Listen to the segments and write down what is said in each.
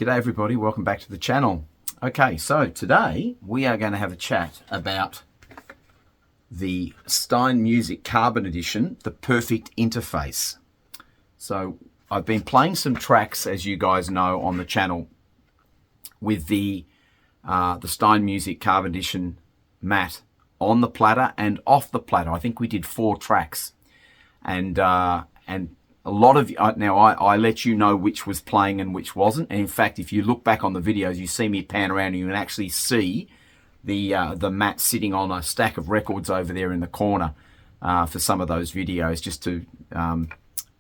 G'day everybody, welcome back to the channel. Okay, so today we are going to have a chat about the Stein Music Carbon Edition, the perfect interface. So I've been playing some tracks, as you guys know, on the channel with the Stein Music Carbon Edition mat on the platter and off the platter. I think we did 4 tracks, and a lot of now I let you know which was playing and which wasn't. And in fact, if you look back on the videos, you see me pan around and you can actually see the mat sitting on a stack of records over there in the corner for some of those videos, just to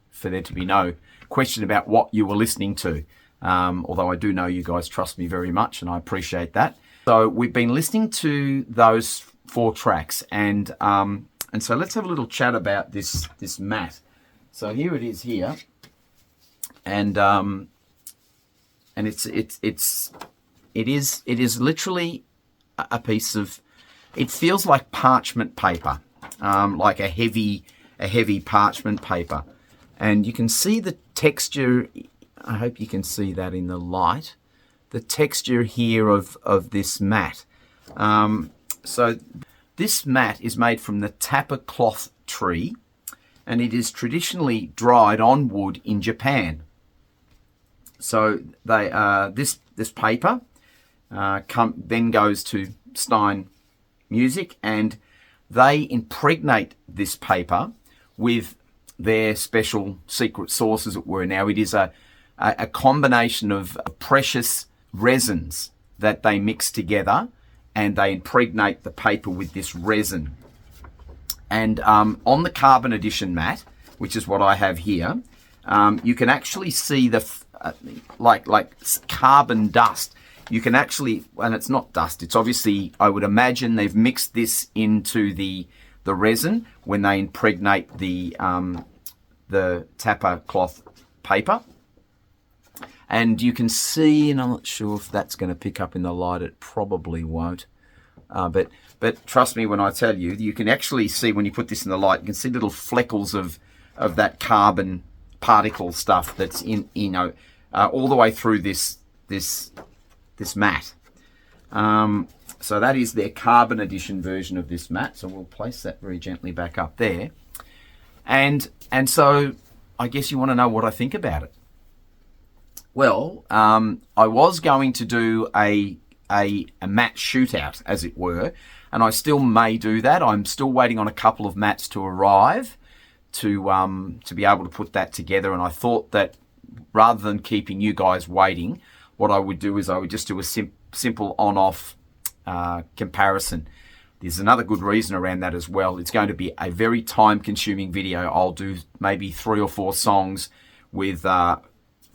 for there to be no question about what you were listening to. Although I do know you guys trust me very much, and I appreciate that. So we've been listening to those 4 tracks, and so let's have a little chat about this mat. So here it is here, and it is literally a piece of, it feels like parchment paper, like a heavy parchment paper, and you can see the texture. I hope you can see that in the light, the texture here of this mat. So this mat is made from the tapper cloth tree, and it is traditionally dried on wood in Japan. So they this paper then goes to Stein Music, and they impregnate this paper with their special secret sauce, as it were. Now it is a combination of precious resins that they mix together, and they impregnate the paper with this resin. And on the Carbon Edition mat, which is what I have here, you can actually see the like carbon dust. You can actually, and it's not dust, it's obviously, I would imagine they've mixed this into the resin when they impregnate the tapper cloth paper. And you can see, and I'm not sure if that's going to pick up in the light, it probably won't. But trust me when I tell you, you can actually see, when you put this in the light, you can see little fleckles of that carbon particle stuff that's in, all the way through this mat. So that is their Carbon Edition version of this mat. So we'll place that very gently back up there. And so I guess you want to know what I think about it. Well, I was going to do a mat shootout, as it were, and I still may do that. I'm still waiting on a couple of mats to arrive to be able to put that together. And I thought that rather than keeping you guys waiting, what I would do is I would just do a simple on-off comparison. There's another good reason around that as well. It's going to be a very time-consuming video. I'll do maybe 3 or 4 songs with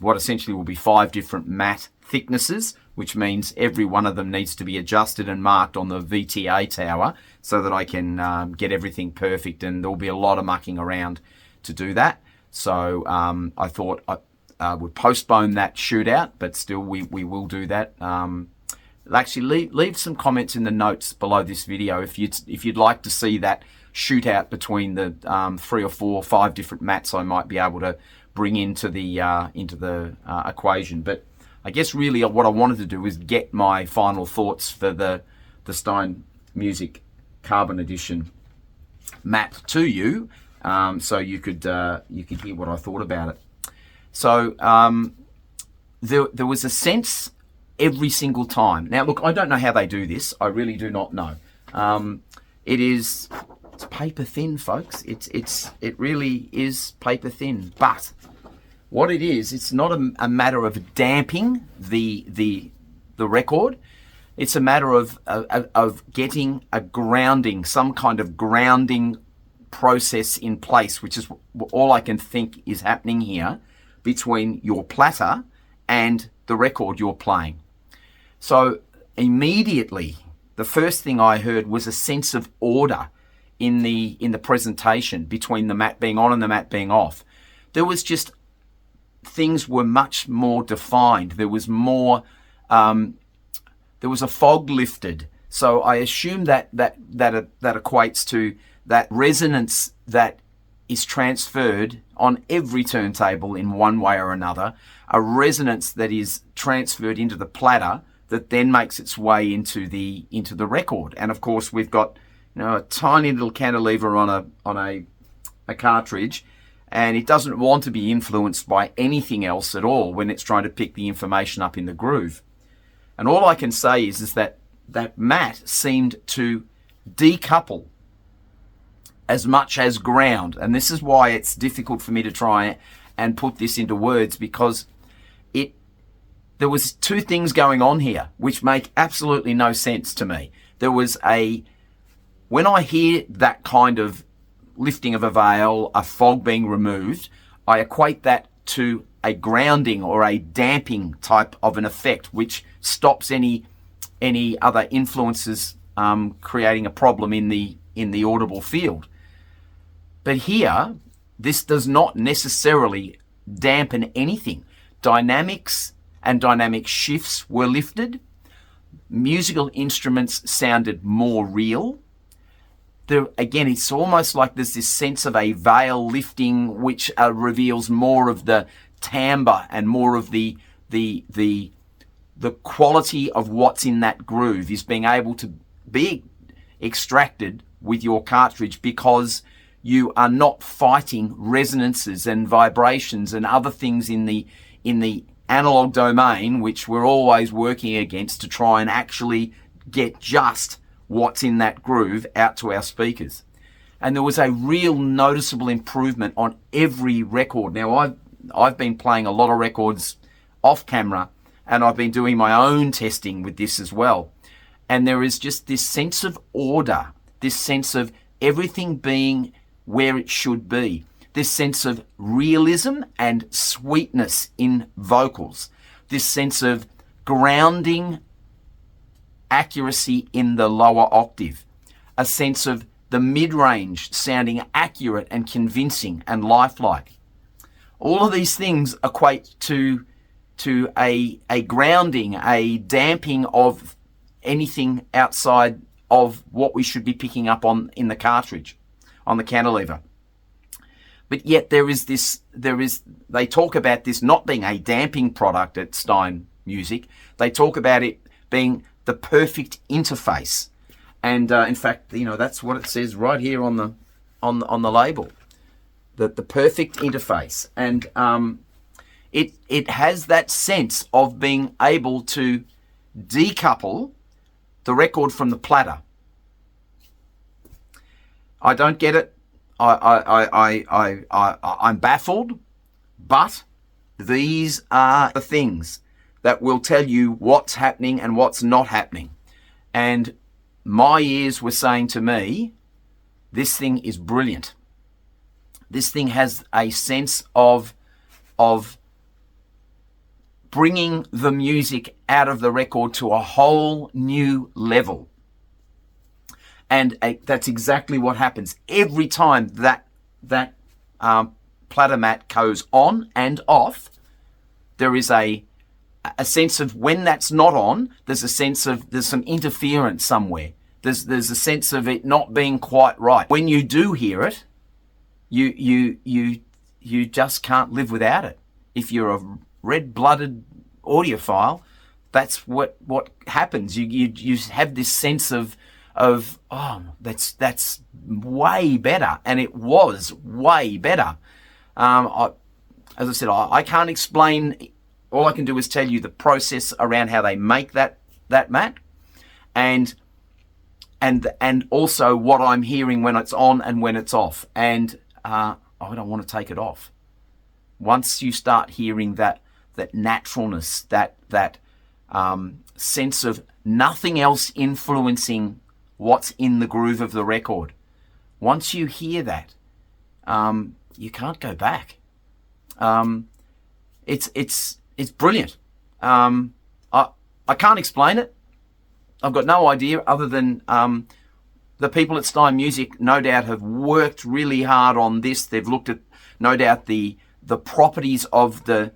what essentially will be 5 different mat thicknesses, which means every one of them needs to be adjusted and marked on the VTA tower so that I can get everything perfect, and there'll be a lot of mucking around to do that. So I thought I would postpone that shootout, but still we will do that. Actually, leave some comments in the notes below this video if you'd like to see that shootout between the 3 or 4 or 5 different mats I might be able to bring into the equation. But I guess really what I wanted to do is get my final thoughts for the Stein Music Carbon Edition mat to you, so you could hear what I thought about it. So there was a sense every single time. Now look, I don't know how they do this. I really do not know. It's paper thin, folks. It really is paper thin, but what it is, it's not a matter of damping the record. It's a matter of getting a grounding, some kind of grounding process in place, which is all I can think is happening here between your platter and the record you're playing. So immediately, the first thing I heard was a sense of order in the presentation between the mat being on and the mat being off. There was just, things were much more defined. There was more, there was a fog lifted. So I assume that equates to that resonance that is transferred on every turntable in one way or another, a resonance that is transferred into the platter that then makes its way into the record. And of course, we've got a tiny little cantilever on a cartridge, and it doesn't want to be influenced by anything else at all when it's trying to pick the information up in the groove. And all I can say is that mat seemed to decouple as much as ground. And this is why it's difficult for me to try and put this into words, because there was two things going on here which make absolutely no sense to me. There was when I hear that kind of lifting of a veil, a fog being removed, I equate that to a grounding or a damping type of an effect, which stops any other influences creating a problem in the audible field. But here, this does not necessarily dampen anything. Dynamics and dynamic shifts were lifted. Musical instruments sounded more real. Again, it's almost like there's this sense of a veil lifting, which reveals more of the timbre and more of the quality of what's in that groove is being able to be extracted with your cartridge, because you are not fighting resonances and vibrations and other things in the analog domain, which we're always working against to try and actually get just what's in that groove out to our speakers. And there was a real noticeable improvement on every record. Now, I've been playing a lot of records off camera, and I've been doing my own testing with this as well. And there is just this sense of order, this sense of everything being where it should be, this sense of realism and sweetness in vocals, this sense of grounding accuracy in the lower octave, a sense of the mid-range sounding accurate and convincing and lifelike. All of these things equate to a grounding, a damping of anything outside of what we should be picking up on in the cartridge, on the cantilever. But yet they talk about this not being a damping product at Stein Music. They talk about it being the perfect interface. And in fact, that's what it says right here on the label, that the perfect interface. And it has that sense of being able to decouple the record from the platter. I don't get it. I'm baffled, but these are the things that will tell you what's happening and what's not happening. And my ears were saying to me, this thing is brilliant. This thing has a sense of bringing the music out of the record to a whole new level. And that's exactly what happens every time that platter mat goes on and off. There is a sense of, when that's not on, there's a sense of there's some interference somewhere. There's a sense of it not being quite right. When you do hear it, you just can't live without it. If you're a red-blooded audiophile, that's what happens. You have this sense of that's way better, and it was way better. As I said, I can't explain. All I can do is tell you the process around how they make that mat, and also what I'm hearing when it's on and when it's off. And I don't want to take it off. Once you start hearing that naturalness, that sense of nothing else influencing what's in the groove of the record, once you hear that, you can't go back. It's brilliant. I can't explain it. I've got no idea, other than the people at Stein Music no doubt have worked really hard on this. They've looked at, no doubt, the properties of the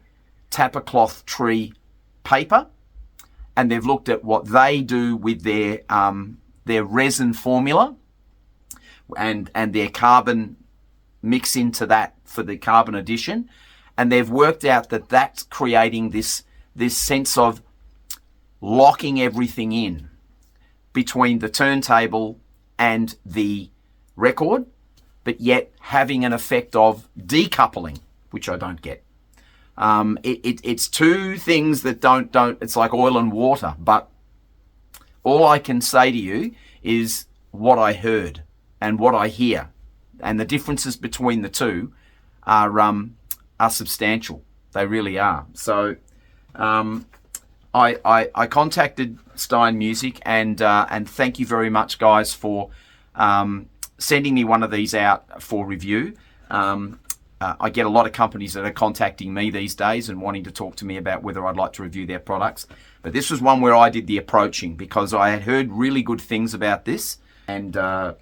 tapper cloth tree paper, and they've looked at what they do with their resin formula and their carbon mix into that for the Carbon Edition, and they've worked out that that's creating this sense of locking everything in between the turntable and the record, but yet having an effect of decoupling, which I don't get. It's two things that don't, it's like oil and water, but all I can say to you is what I heard and what I hear, and the differences between the two are substantial. They really are. So I contacted Stein Music, and thank you very much, guys, for sending me one of these out for review. I get a lot of companies that are contacting me these days and wanting to talk to me about whether I'd like to review their products. But this was one where I did the approaching because I had heard really good things about this, and I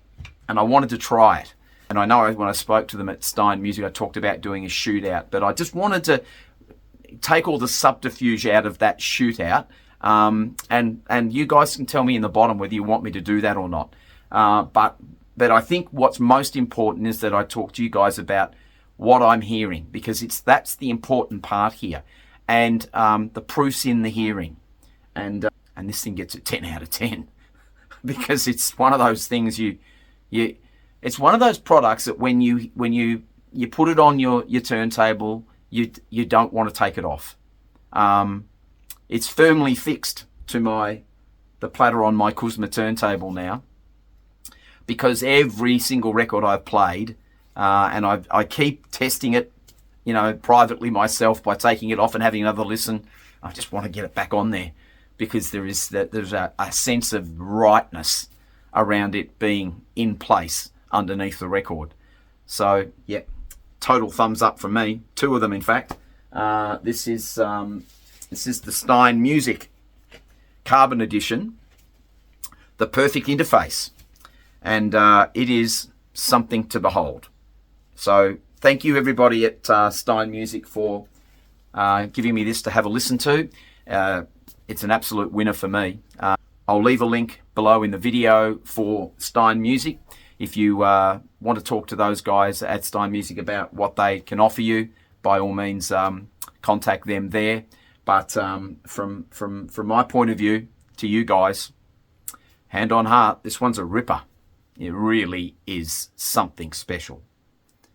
wanted to try it. And I know when I spoke to them at Stein Music, I talked about doing a shootout, but I just wanted to take all the subterfuge out of that shootout. And you guys can tell me in the bottom whether you want me to do that or not. But I think what's most important is that I talk to you guys about what I'm hearing, because that's the important part here, and the proof's in the hearing, and this thing gets a 10 out of 10 because it's one of those things it's one of those products that when you put it on your turntable, you don't want to take it off. It's firmly fixed to the platter on my Kuzma turntable now, because every single record I've played, and I keep testing it, privately myself by taking it off and having another listen. I just want to get it back on there because there's a sense of rightness around it being in place underneath the record. So yeah, total thumbs up from me. 2 of them, in fact. This is the Stein Music Carbon Edition, the perfect interface, and it is something to behold. So thank you everybody at Stein Music for giving me this to have a listen to. It's an absolute winner for me. I'll leave a link below in the video for Stein Music. If you want to talk to those guys at Stein Music about what they can offer you, by all means contact them there. But from my point of view to you guys, hand on heart, this one's a ripper. It really is something special.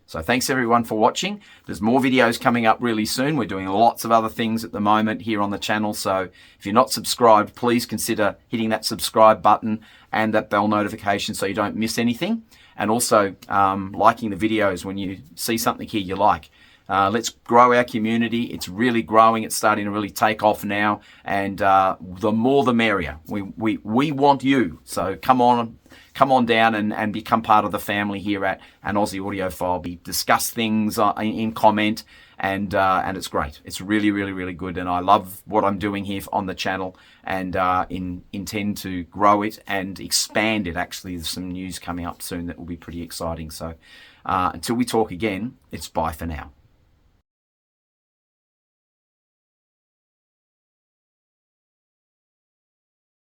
So thanks everyone for watching. There's more videos coming up really soon. We're doing lots of other things at the moment here on the channel. So if you're not subscribed, please consider hitting that subscribe button and that bell notification so you don't miss anything. And also liking the videos when you see something here you like. Let's grow our community. It's really growing. It's starting to really take off now. And the more the merrier. We want you. So come on down and become part of the family here at an Aussie Audiophile. We discuss things in comment, and it's great. It's really, really, really good, and I love what I'm doing here on the channel, and intend to grow it and expand it. Actually, there's some news coming up soon that will be pretty exciting. So until we talk again, it's bye for now.